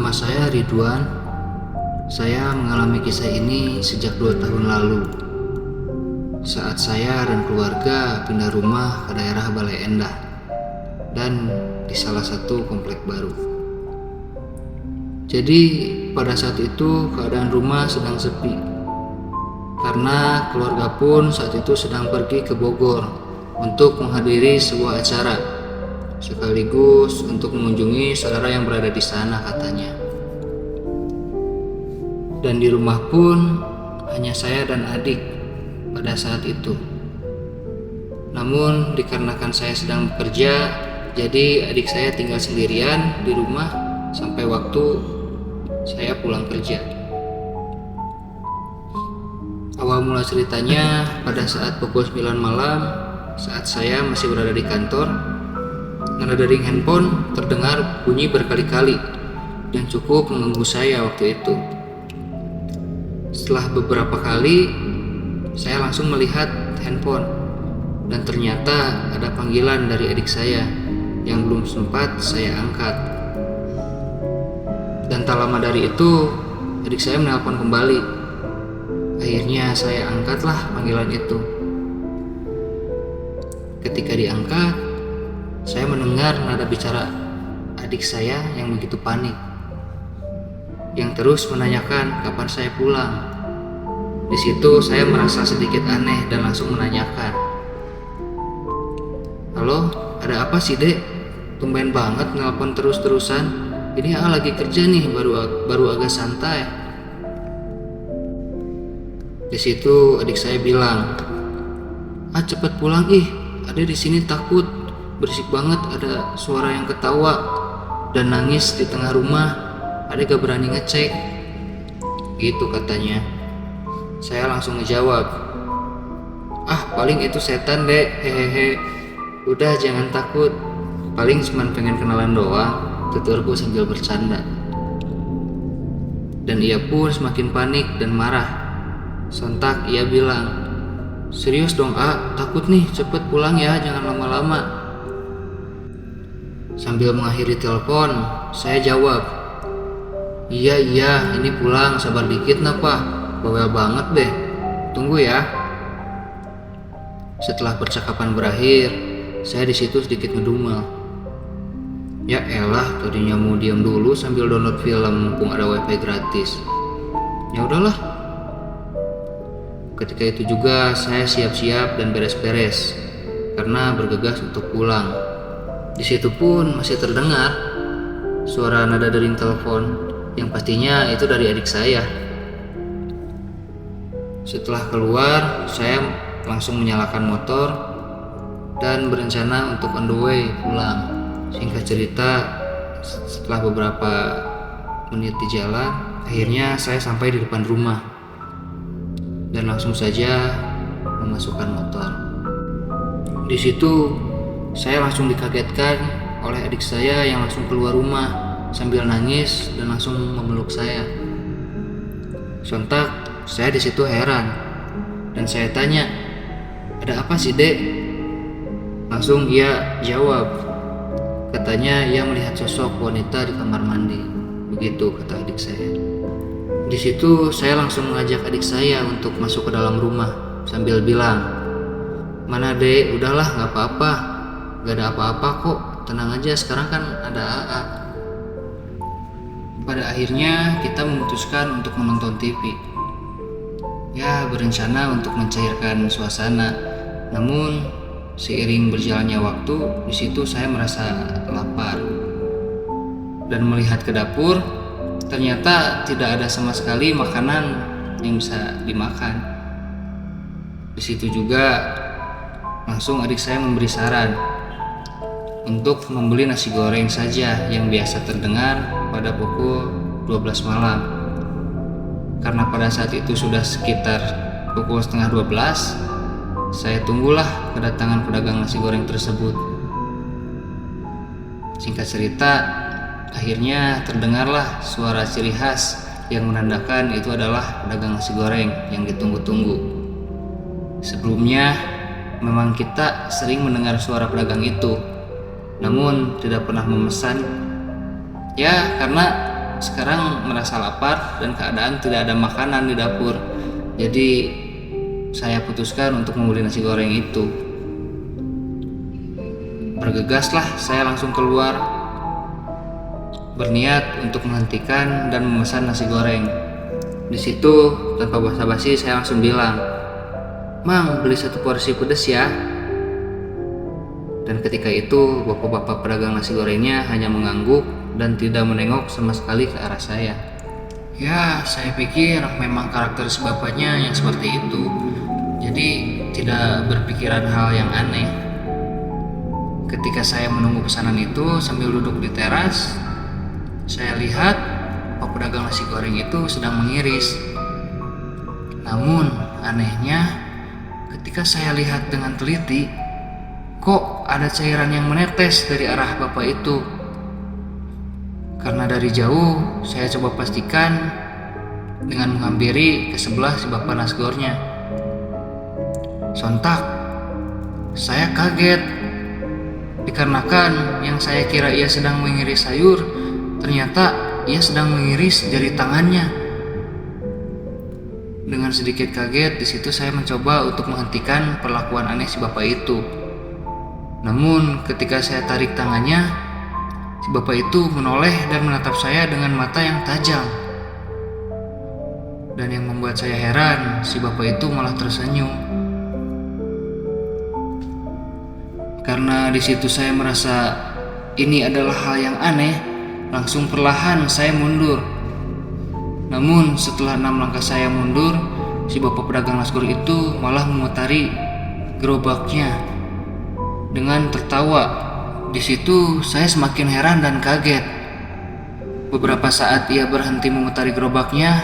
Nama saya Ridwan. Saya mengalami kisah ini sejak 2 tahun lalu, saat saya dan keluarga pindah rumah ke daerah Balai Endah dan di salah satu komplek baru. Jadi pada saat itu keadaan rumah sedang sepi, karena keluarga pun saat itu sedang pergi ke Bogor untuk menghadiri sebuah acara, sekaligus untuk mengunjungi saudara yang berada di sana katanya. Dan di rumah pun hanya saya dan adik pada saat itu. Namun dikarenakan saya sedang bekerja, jadi adik saya tinggal sendirian di rumah sampai waktu saya pulang kerja. Awal mula ceritanya pada saat pukul 9 malam, saat saya masih berada di kantor, nada dering handphone terdengar bunyi berkali-kali dan cukup mengganggu saya waktu itu. Setelah beberapa kali, saya langsung melihat handphone dan ternyata ada panggilan dari adik saya yang belum sempat saya angkat. Dan tak lama dari itu, adik saya menelpon kembali. Akhirnya saya angkatlah panggilan itu. Ketika diangkat, saya mendengar nada bicara adik saya yang begitu panik, yang terus menanyakan kapan saya pulang. Di situ saya merasa sedikit aneh dan langsung menanyakan, "Halo, ada apa sih dek? Tumben banget nelpon terus-terusan. Ini lagi kerja nih, baru agak santai." Di situ adik saya bilang, "Cepet pulang ada di sini takut. Berisik banget, ada suara yang ketawa dan nangis di tengah rumah. Ada gak berani ngecek." Gitu katanya. Saya langsung ngejawab, "Paling itu setan dek, hehehe. Udah jangan takut. Paling cuma pengen kenalan doang," tuturku sambil bercanda. Dan ia pun semakin panik dan marah. Sontak ia bilang, "Serius dong takut nih, cepet pulang ya, jangan lama-lama." Sambil mengakhiri telepon, saya jawab, Iya, ini pulang, sabar dikit napa, bawel banget deh, tunggu ya." Setelah percakapan berakhir, saya di situ sedikit ngedumel. Ya elah, tadinya mau diam dulu sambil download film mumpung ada wifi gratis. Ya udahlah. Ketika itu juga saya siap-siap dan beres-beres karena bergegas untuk pulang. Di situ pun masih terdengar suara nada dering telepon yang pastinya itu dari adik saya. Setelah keluar, saya langsung menyalakan motor dan berencana untuk on the way pulang. Singkat cerita, setelah beberapa menit di jalan, akhirnya saya sampai di depan rumah dan langsung saja memasukkan motor. Di situ saya langsung dikagetkan oleh adik saya yang langsung keluar rumah sambil nangis dan langsung memeluk saya. Sontak saya di situ heran dan saya tanya, "Ada apa sih dek?" Langsung ia jawab, katanya ia melihat sosok wanita di kamar mandi. Begitu kata adik saya. Di situ saya langsung mengajak adik saya untuk masuk ke dalam rumah sambil bilang, "Mana dek, udahlah gak apa-apa, gak ada apa-apa kok, tenang aja, sekarang kan ada AA." Pada akhirnya kita memutuskan untuk menonton TV. Ya, berencana untuk mencairkan suasana. Namun seiring berjalannya waktu, di situ saya merasa lapar dan melihat ke dapur. Ternyata tidak ada sama sekali makanan yang bisa dimakan. Di situ juga langsung adik saya memberi saran untuk membeli nasi goreng saja yang biasa terdengar pada pukul 12 malam. Karena pada saat itu sudah sekitar pukul setengah 12, saya tunggulah kedatangan pedagang nasi goreng tersebut. Singkat cerita, akhirnya terdengarlah suara ciri khas yang menandakan itu adalah pedagang nasi goreng yang ditunggu-tunggu. Sebelumnya memang kita sering mendengar suara pedagang itu, namun tidak pernah memesan. Ya karena sekarang merasa lapar dan keadaan tidak ada makanan di dapur. Jadi saya putuskan untuk membeli nasi goreng itu. Bergegaslah saya langsung keluar, berniat untuk menghentikan dan memesan nasi goreng. Di situ tanpa basa-basi saya langsung bilang, "Mang, beli 1 porsi pedas ya." Dan ketika itu bapak-bapak pedagang nasi gorengnya hanya mengangguk dan tidak menengok sama sekali ke arah saya. Ya, saya pikir memang karakter si bapaknya yang seperti itu. Jadi tidak berpikiran hal yang aneh. Ketika saya menunggu pesanan itu sambil duduk di teras, saya lihat bapak pedagang nasi goreng itu sedang mengiris. Namun anehnya, ketika saya lihat dengan teliti, kok ada cairan yang menetes dari arah bapak itu. Karena dari jauh saya coba pastikan dengan menghampiri ke sebelah si bapak nasgornya. Sontak saya kaget, dikarenakan yang saya kira ia sedang mengiris sayur, ternyata ia sedang mengiris jari tangannya. Dengan sedikit kaget, di situ saya mencoba untuk menghentikan perlakuan aneh si bapak itu. Namun ketika saya tarik tangannya, si bapak itu menoleh dan menatap saya dengan mata yang tajam. Dan yang membuat saya heran, si bapak itu malah tersenyum. Karena di situ saya merasa ini adalah hal yang aneh, langsung perlahan saya mundur. Namun setelah 6 langkah saya mundur, si bapak pedagang nasgor itu malah memutari gerobaknya dengan tertawa. Di situ saya semakin heran dan kaget. Beberapa saat ia berhenti memutari gerobaknya,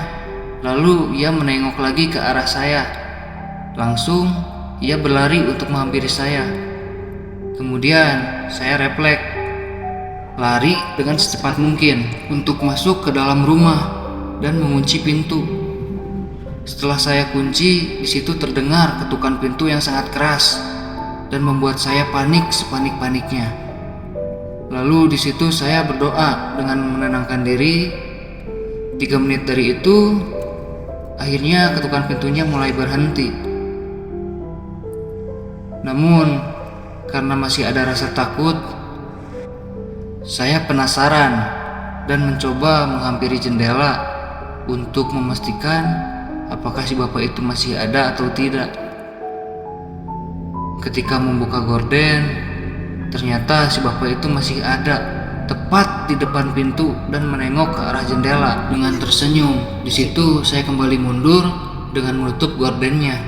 lalu ia menengok lagi ke arah saya. Langsung ia berlari untuk menghampiri saya. Kemudian saya refleks, lari dengan secepat mungkin untuk masuk ke dalam rumah dan mengunci pintu. Setelah saya kunci, di situ terdengar ketukan pintu yang sangat keras dan membuat saya panik sepanik-paniknya. Lalu di situ saya berdoa dengan menenangkan diri. 3 menit dari itu, akhirnya ketukan pintunya mulai berhenti. Namun karena masih ada rasa takut, saya penasaran dan mencoba menghampiri jendela untuk memastikan apakah si bapak itu masih ada atau tidak. Ketika membuka gorden, ternyata si bapak itu masih ada, tepat di depan pintu dan menengok ke arah jendela dengan tersenyum. Di situ saya kembali mundur dengan menutup gordennya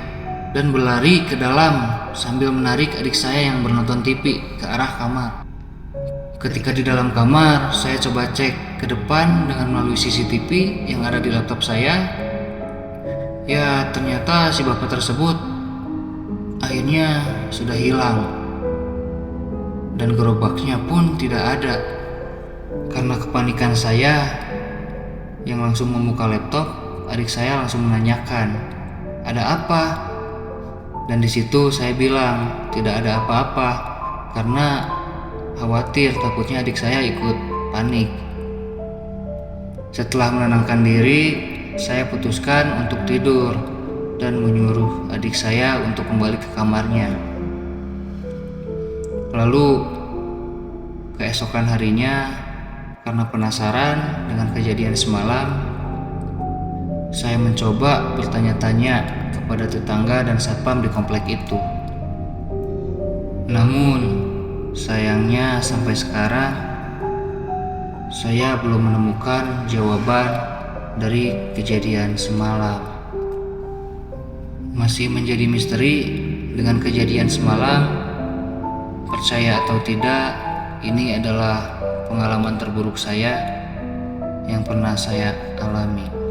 dan berlari ke dalam sambil menarik adik saya yang menonton TV ke arah kamar. Ketika di dalam kamar, saya coba cek ke depan dengan melalui CCTV yang ada di laptop saya. Ya, ternyata si bapak tersebut akhirnya sudah hilang dan gerobaknya pun tidak ada. Karena kepanikan saya yang langsung membuka laptop, adik saya langsung menanyakan, "Ada apa?" Dan di situ saya bilang tidak ada apa-apa karena khawatir takutnya adik saya ikut panik. Setelah menenangkan diri, saya putuskan untuk tidur dan menyuruh adik saya untuk kembali ke kamarnya. Lalu keesokan harinya, karena penasaran dengan kejadian semalam, saya mencoba bertanya-tanya kepada tetangga dan satpam di komplek itu. Namun sayangnya sampai sekarang saya belum menemukan jawaban dari kejadian semalam. Masih menjadi misteri dengan kejadian semalam. Percaya atau tidak, ini adalah pengalaman terburuk saya yang pernah saya alami.